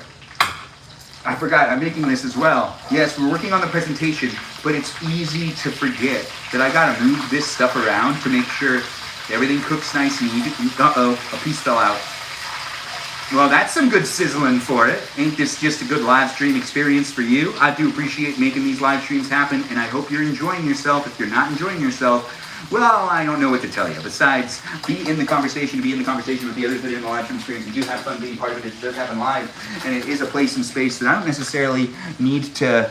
I forgot, I'm making this as well. Yes, we're working on the presentation, but it's easy to forget that I gotta move this stuff around to make sure everything cooks nice and even. Uh-oh, a piece fell out. Well, that's some good sizzling for it. Ain't this just a good live stream experience for you? I do appreciate making these live streams happen, and I hope you're enjoying yourself. If you're not enjoying yourself, well, I don't know what to tell you. Besides, be in the conversation with the others that are in the live stream experience. You do have fun being part of it. It does happen live, and it is a place and space that I don't necessarily need to,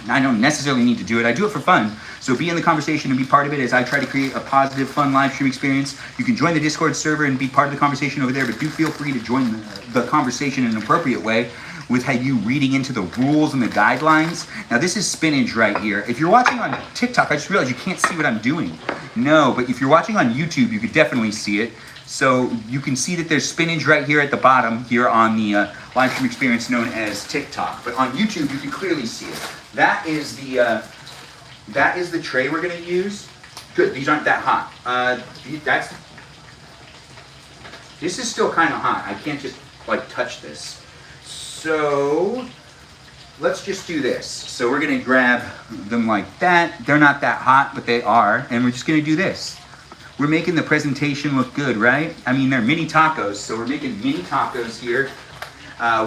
I don't necessarily need to do it. I do it for fun. So be in the conversation and be part of it as I try to create a positive, fun live stream experience. You can join the Discord server and be part of the conversation over there, but do feel free to join the conversation in an appropriate way with how you reading into the rules and the guidelines. Now this is spinach right here. If you're watching on TikTok, I just realized you can't see what I'm doing. No, but if you're watching on YouTube, you could definitely see it. So you can see that there's spinach right here at the bottom here on the live stream experience known as TikTok. But on YouTube, you can clearly see it. That is the tray we're gonna use. Good, these aren't that hot. This is still kind of hot. I can't just touch this. So let's just do this. So we're gonna grab them like that. They're not that hot, but they are. And we're just gonna do this. We're making the presentation look good, right? I mean, they're mini tacos, so we're making mini tacos here,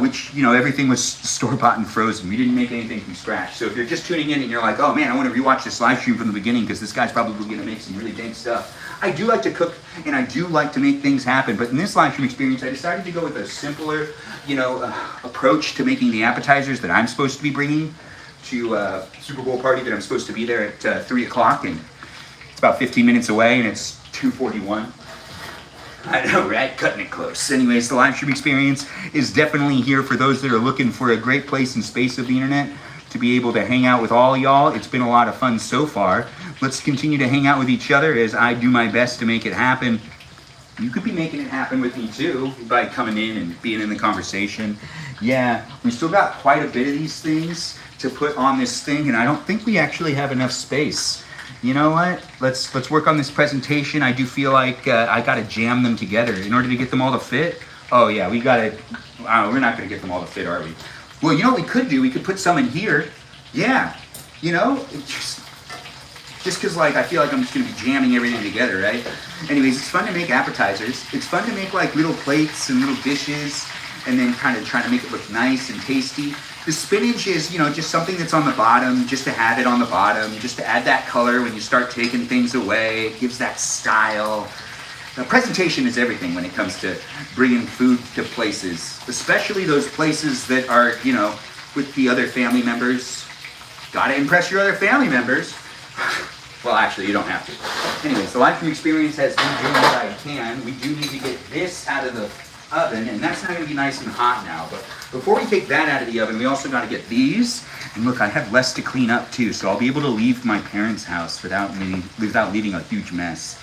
which, everything was store-bought and frozen. We didn't make anything from scratch. So if you're just tuning in and you're like, oh man, I want to rewatch this live stream from the beginning because this guy's probably going to make some really dank stuff. I do like to cook and I do like to make things happen, but in this live stream experience, I decided to go with a simpler, approach to making the appetizers that I'm supposed to be bringing to Super Bowl party that I'm supposed to be there at 3 o'clock, and it's about 15 minutes away and it's 2:41. I know, right? Cutting it close. Anyways, the live stream experience is definitely here for those that are looking for a great place and space of the internet to be able to hang out with all y'all. It's been a lot of fun so far. Let's continue to hang out with each other as I do my best to make it happen. You could be making it happen with me too by coming in and being in the conversation. Yeah, we still got quite a bit of these things to put on this thing, and I don't think we actually have enough space. You know what? Let's work on this presentation. I do feel like I gotta jam them together in order to get them all to fit. Oh yeah, we're not gonna get them all to fit, are we? Well, you know what we could do? We could put some in here. Yeah, just because like I feel like I'm just gonna be jamming everything together, right? Anyways, it's fun to make appetizers. It's fun to make like little plates and little dishes, and then kind of trying to make it look nice and tasty. The spinach is, you know, just something that's on the bottom, just to have it on the bottom, just to add that color when you start taking things away. It gives that style. The presentation is everything when it comes to bringing food to places, especially those places that are, you know, with the other family members. Gotta impress your other family members. Well, actually, you don't have to. Anyways, the live stream experience has been doing what I can. We do need to get this out of the oven, and that's not going to be nice and hot now. But before we take that out of the oven, we also got to get these. And look, I have less to clean up too, so I'll be able to leave my parents' house without leaving a huge mess.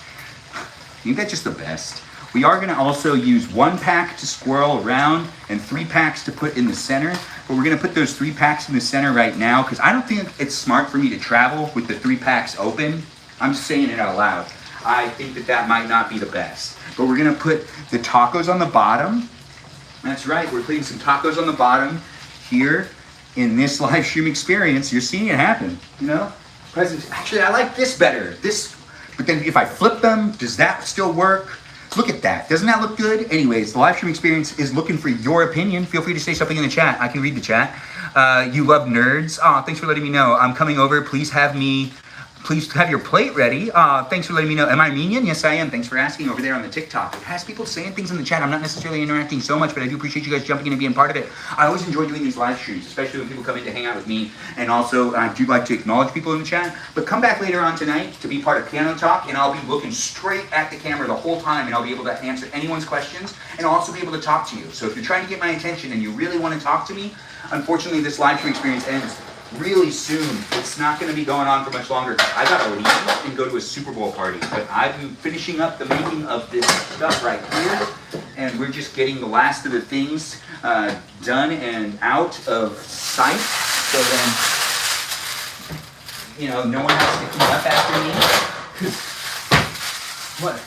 Ain't that just the best? We are going to also use 1 pack to swirl around and 3 packs to put in the center. But we're going to put those 3 packs in the center right now because I don't think it's smart for me to travel with the 3 packs open. I'm just saying it out loud. I think that might not be the best. But we're going to put the tacos on the bottom. That's right, we're putting some tacos on the bottom here in this live stream experience. You're seeing it happen, you know? Actually, I like this better. But then if I flip them, does that still work? Look at that. Doesn't that look good? Anyways, the live stream experience is looking for your opinion. Feel free to say something in the chat. I can read the chat. You love nerds. Aw, thanks for letting me know. I'm coming over. Please have your plate ready. Thanks for letting me know. Am I Armenian? Yes, I am. Thanks for asking over there on the TikTok. It has people saying things in the chat. I'm not necessarily interacting so much, but I do appreciate you guys jumping in and being part of it. I always enjoy doing these live streams, especially when people come in to hang out with me. And also, I do like to acknowledge people in the chat. But come back later on tonight to be part of Piano Talk, and I'll be looking straight at the camera the whole time, and I'll be able to answer anyone's questions, and I'll also be able to talk to you. So if you're trying to get my attention and you really want to talk to me, unfortunately, this live stream experience ends really soon. It's not going to be going on for much longer. I got to leave and go to a Super Bowl party, but I'm finishing up the making of this stuff right here, and we're just getting the last of the things done and out of sight, so then, you know, no one has to clean up after me. What?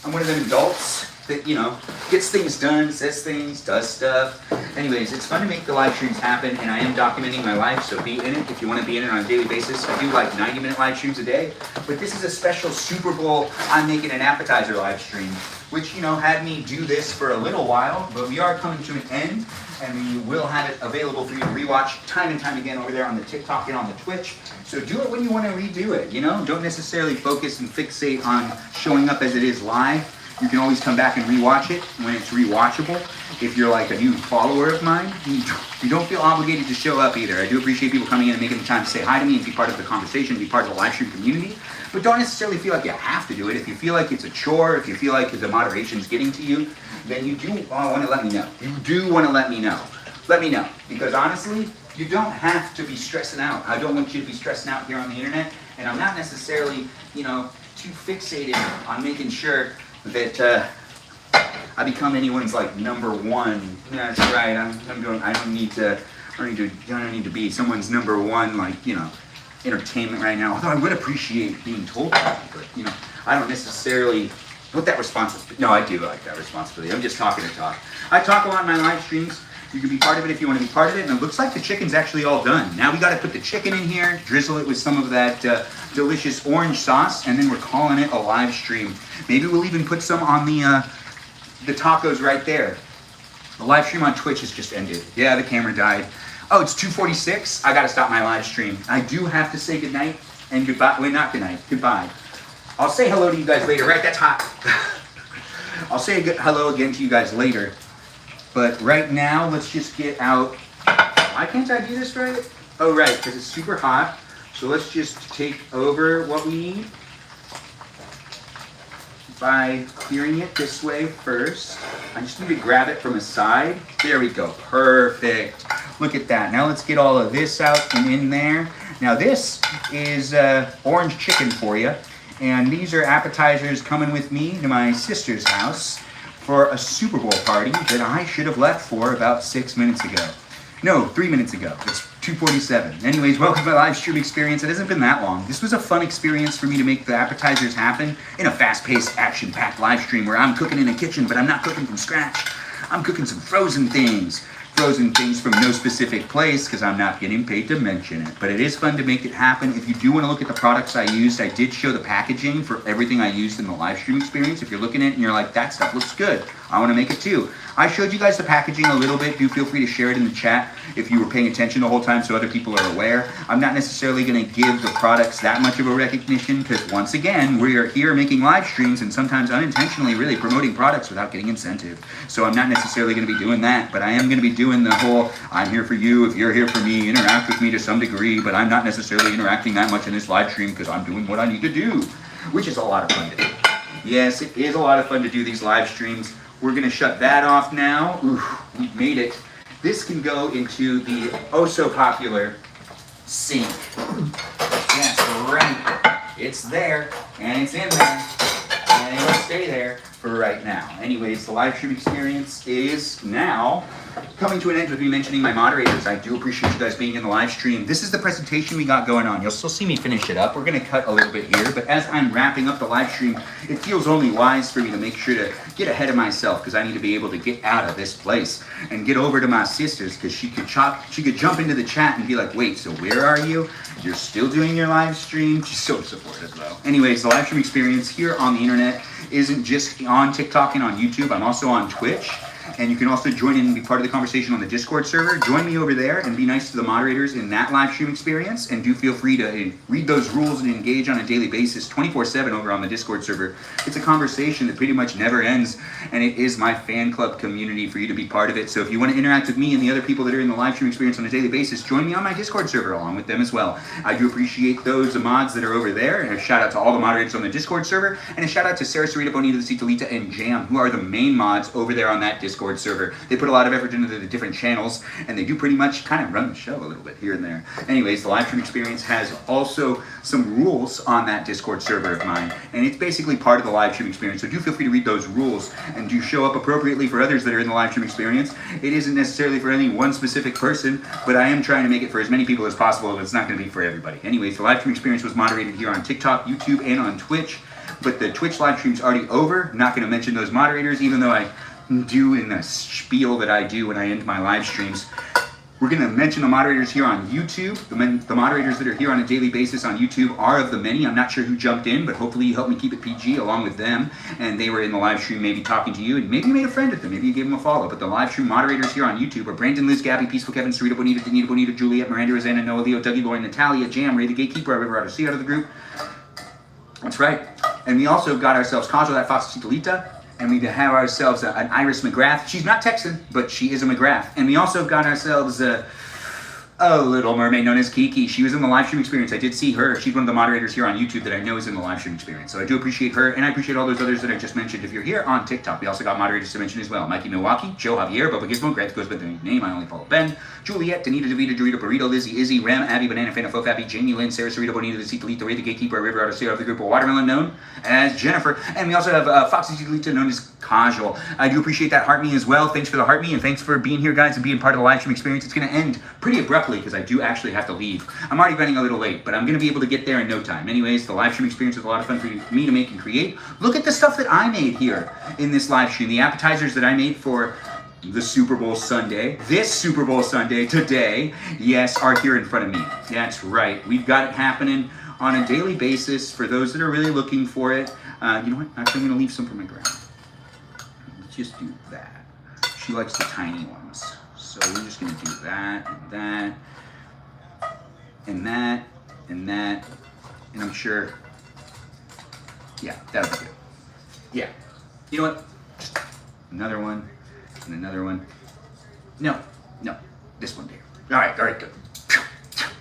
I'm one of them adults that, you know, gets things done, says things, does stuff. Anyways, it's fun to make the live streams happen, and I am documenting my life, so be in it if you want to be in it on a daily basis. I do like 90-minute live streams a day, but this is a special Super Bowl, I'm making an appetizer live stream, which, you know, had me do this for a little while, but we are coming to an end, and we will have it available for you to rewatch time and time again over there on the TikTok and on the Twitch. So do it when you want to redo it, you know? Don't necessarily focus and fixate on showing up as it is live. You can always come back and rewatch it when it's rewatchable. If you're like a new follower of mine, you don't feel obligated to show up either. I do appreciate people coming in and making the time to say hi to me and be part of the conversation, be part of the live stream community. But don't necessarily feel like you have to do it. If you feel like it's a chore, if you feel like the moderation's getting to you, then you do want to let me know. You do want to let me know. Let me know. Because honestly, you don't have to be stressing out. I don't want you to be stressing out here on the internet. And I'm not necessarily, you know, too fixated on making sure that I become anyone's like number one. That's right. I don't need to be someone's number one, like, you know, entertainment right now. Although I would appreciate being told that, but, you know, I don't necessarily put that responsibility. No, I do like that responsibility. I'm just talking to talk. I talk a lot in my live streams. You can be part of it if you want to be part of it. And it looks like the chicken's actually all done. Now we got to put the chicken in here, drizzle it with some of that delicious orange sauce, and then we're calling it a live stream. Maybe we'll even put some on the tacos right there. The live stream on Twitch has just ended. Yeah, the camera died. Oh, it's 2:46. I got to stop my live stream. I do have to say goodnight and goodbye. Wait, not goodnight. Goodbye. I'll say hello to you guys later. Right, that's hot. I'll say hello again to you guys later. But right now, let's just get out. Why can't I do this right? Oh, right, because it's super hot. So let's just take over what we need by clearing it this way first. I just need to grab it from a side. There we go. Perfect. Look at that. Now let's get all of this out and in there. Now this is orange chicken for you. And these are appetizers coming with me to my sister's house for a Super Bowl party that I should have left for about 6 minutes ago. No, 3 minutes ago. It's 2:47. Anyways, welcome to my live stream experience. It hasn't been that long. This was a fun experience for me to make the appetizers happen in a fast-paced, action-packed live stream where I'm cooking in a kitchen, but I'm not cooking from scratch. I'm cooking some frozen things frozen things from no specific place because I'm not getting paid to mention it. But it is fun to make it happen. If you do want to look at the products I used, I did show the packaging for everything I used in the live stream experience. If you're looking at it and you're like, that stuff looks good, I want to make it too. I showed you guys the packaging a little bit. Do feel free to share it in the chat if you were paying attention the whole time so other people are aware. I'm not necessarily going to give the products that much of a recognition because once again, we are here making live streams and sometimes unintentionally really promoting products without getting incentive. So I'm not necessarily going to be doing that, but I am going to be doing the whole, I'm here for you, if you're here for me, interact with me to some degree, but I'm not necessarily interacting that much in this live stream because I'm doing what I need to do, which is a lot of fun to do. Yes, it is a lot of fun to do these live streams. We're going to shut that off now. Ooh, we made it. This can go into the oh so popular sink. Yes, right. It's there, and it's in there, and it will stay there for right now. Anyways, the live stream experience is now coming to an end with me mentioning my moderators. I do appreciate you guys being in the live stream. This is the presentation we got going on. You'll still see me finish it up. We're going to cut a little bit here, but as I'm wrapping up the live stream, it feels only wise for me to make sure to get ahead of myself because I need to be able to get out of this place and get over to my sisters because she could jump into the chat and be like, wait, so where are you? You're still doing your live stream? She's so supportive though. Anyways, the live stream experience here on the internet isn't just on TikTok and on YouTube. I'm also on Twitch. And you can also join in and be part of the conversation on the Discord server. Join me over there and be nice to the moderators in that live stream experience. And do feel free to read those rules and engage on a daily basis 24/7 over on the Discord server. It's a conversation that pretty much never ends. And it is my fan club community for you to be part of it. So if you want to interact with me and the other people that are in the live stream experience on a daily basis, join me on my Discord server along with them as well. I do appreciate those mods that are over there. And a shout out to all the moderators on the Discord server. And a shout out to Sarah, Sarita, Bonita, the Citalita, and Jam, who are the main mods over there on that Discord server. They put a lot of effort into the different channels, and they do pretty much kind of run the show a little bit here and there. Anyways, the live stream experience has also some rules on that Discord server of mine, and it's basically part of the live stream experience. So do feel free to read those rules and do show up appropriately for others that are in the live stream experience. It isn't necessarily for any one specific person, but I am trying to make it for as many people as possible. It's not going to be for everybody. Anyways, the live stream experience was moderated here on TikTok, YouTube, and on Twitch. But the Twitch live stream's already over. Not going to mention those moderators, even though I do in the spiel that I do when I end my live streams. We're going to mention the moderators here on YouTube. The moderators that are here on a daily basis on YouTube are of the many. I'm not sure who jumped in, but hopefully you helped me keep it PG along with them. And they were in the live stream maybe talking to you, and maybe you made a friend with them. Maybe you gave them a follow. But the live stream moderators here on YouTube are Brandon, Liz, Gabby, Peaceful Kevin, Sarita, Bonita, Danita, Bonita, Juliet, Miranda, Rosanna, Noah, Leo, Dougie, Lauren, Natalia, Jam, Ray the Gatekeeper, our River Odyssey out of the group. That's right. And we also got ourselves Kajo, that Fox Citalita. And we have ourselves an Iris McGrath. She's not Texan, but she is a McGrath. And we also got ourselves a little mermaid known as Kiki. She was in the live stream experience. I did see her. She's one of the moderators here on YouTube that I know is in the live stream experience. So I do appreciate her, and I appreciate all those others that I just mentioned. If you're here on TikTok, we also got moderators to mention as well. Mikey Milwaukee, Joe Javier, Bubba Gizmo, Grant goes by the name, I only follow Ben, Juliet, Danita, Davida, Dorito, Burrito, Lizzie, Izzy, Rem, Abby, Banana, Fana, Fofabi, Jamie, Lynn, Sarah, Sarita, Bonita, the Citalita, Ray the Gatekeeper, River Odyssey of the group of Watermelon known as Jennifer. And we also have Foxy Citalita known as Kajal. I do appreciate that heart me as well. Thanks for the heart me, and thanks for being here, guys, and being part of the live stream experience. It's going to end pretty abruptly because I do actually have to leave. I'm already running a little late, but I'm going to be able to get there in no time. Anyways, the live stream experience was a lot of fun for me to make and create. Look at the stuff that I made here in this live stream. The appetizers that I made for the Super Bowl Sunday, this Super Bowl Sunday, today, yes, are here in front of me. That's right. We've got it happening on a daily basis for those that are really looking for it. You know what? Actually, I'm going to leave some for my grandma. Let's just do that. She likes the tiny ones. So we're just going to do that and that. And that, and that, and I'm sure, yeah, that'll be good. Yeah. You know what? Just another one, and another one. No, this one there. All right, good.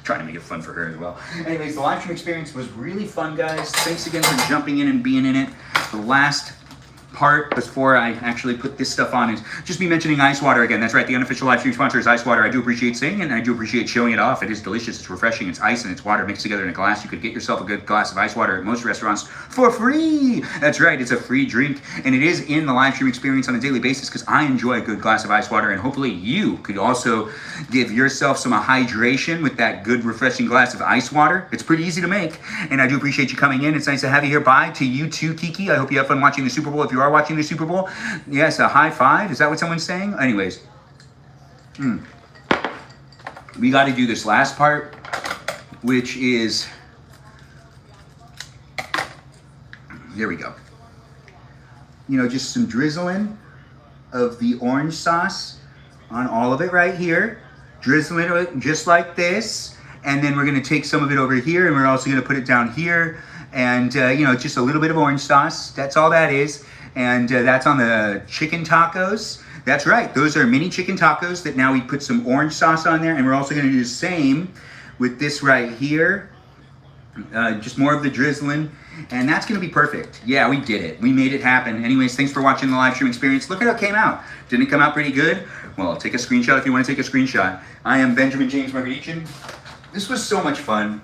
Trying to make it fun for her as well. Anyways, the live stream experience was really fun, guys. Thanks again for jumping in and being in it. The last part before I actually put this stuff on is just me mentioning ice water again. That's right, the unofficial live stream sponsor is ice water. I do appreciate saying it, and I do appreciate showing it off. It is delicious, it's refreshing, it's ice and it's water mixed together in a glass. You could get yourself a good glass of ice water at most restaurants for free. That's right, it's a free drink, and it is in the live stream experience on a daily basis because I enjoy a good glass of ice water, and hopefully you could also give yourself some hydration with that good refreshing glass of ice water. It's pretty easy to make, and I do appreciate you coming in. It's nice to have you here. Bye to you too, Kiki. I hope you have fun watching the Super Bowl. If you are watching the Super Bowl, yes, a high five. Is that what someone's saying? Anyways, We got to do this last part, which is, there we go. You know, just some drizzling of the orange sauce on all of it right here. Drizzling it just like this. And then we're going to take some of it over here, and we're also going to put it down here. And, you know, just a little bit of orange sauce. That's all that is. And that's on the chicken tacos. That's right. Those are mini chicken tacos that now we put some orange sauce on there. And we're also going to do the same with this right here. Just more of the drizzling. And that's going to be perfect. Yeah, we did it. We made it happen. Anyways, thanks for watching the live stream experience. Look at how it came out. Didn't it come out pretty good? Well, take a screenshot if you want to take a screenshot. I am Benjamin James Magrdichian. This was so much fun.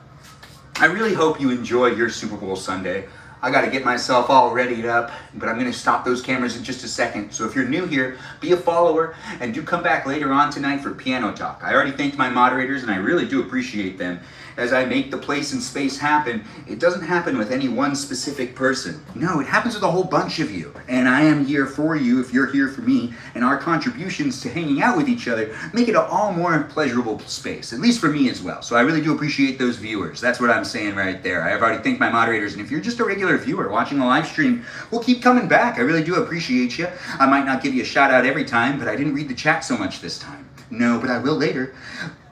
I really hope you enjoy your Super Bowl Sunday. I got to get myself all readied up, but I'm going to stop those cameras in just a second. So if you're new here, be a follower, and do come back later on tonight for Piano Talk. I already thanked my moderators, and I really do appreciate them. As I make the place and space happen, it doesn't happen with any one specific person. No, it happens with a whole bunch of you. And I am here for you if you're here for me, and our contributions to hanging out with each other make it an all more pleasurable space, at least for me as well. So I really do appreciate those viewers. That's what I'm saying right there. I have already thanked my moderators, and if you're just a regular viewer watching the live stream, we'll keep coming back. I really do appreciate you. I might not give you a shout out every time, but I didn't read the chat so much this time. No, but I will later.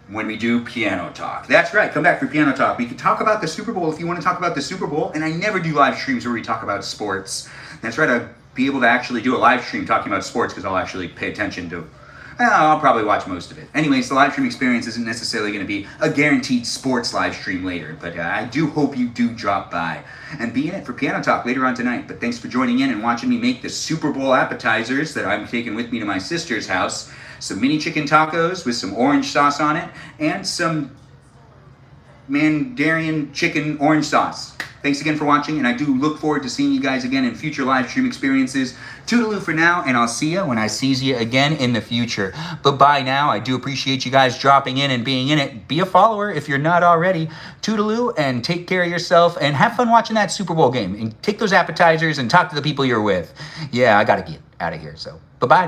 When we do Piano Talk. That's right, come back for Piano Talk. We can talk about the Super Bowl if you want to talk about the Super Bowl, and I never do live streams where we talk about sports. That's right, I'll be able to actually do a live stream talking about sports because I'll actually pay attention to, I'll probably watch most of it. Anyways, the live stream experience isn't necessarily going to be a guaranteed sports live stream later, but I do hope you do drop by and be in it for Piano Talk later on tonight. But thanks for joining in and watching me make the Super Bowl appetizers that I'm taking with me to my sister's house. Some mini chicken tacos with some orange sauce on it, and some Mandarin chicken orange sauce. Thanks again for watching, and I do look forward to seeing you guys again in future live stream experiences. Toodaloo for now, and I'll see you when I sees you again in the future. Bye-bye now. I do appreciate you guys dropping in and being in it. Be a follower if you're not already. Toodaloo, and take care of yourself, and have fun watching that Super Bowl game. And take those appetizers and talk to the people you're with. Yeah, I got to get out of here, so bye-bye.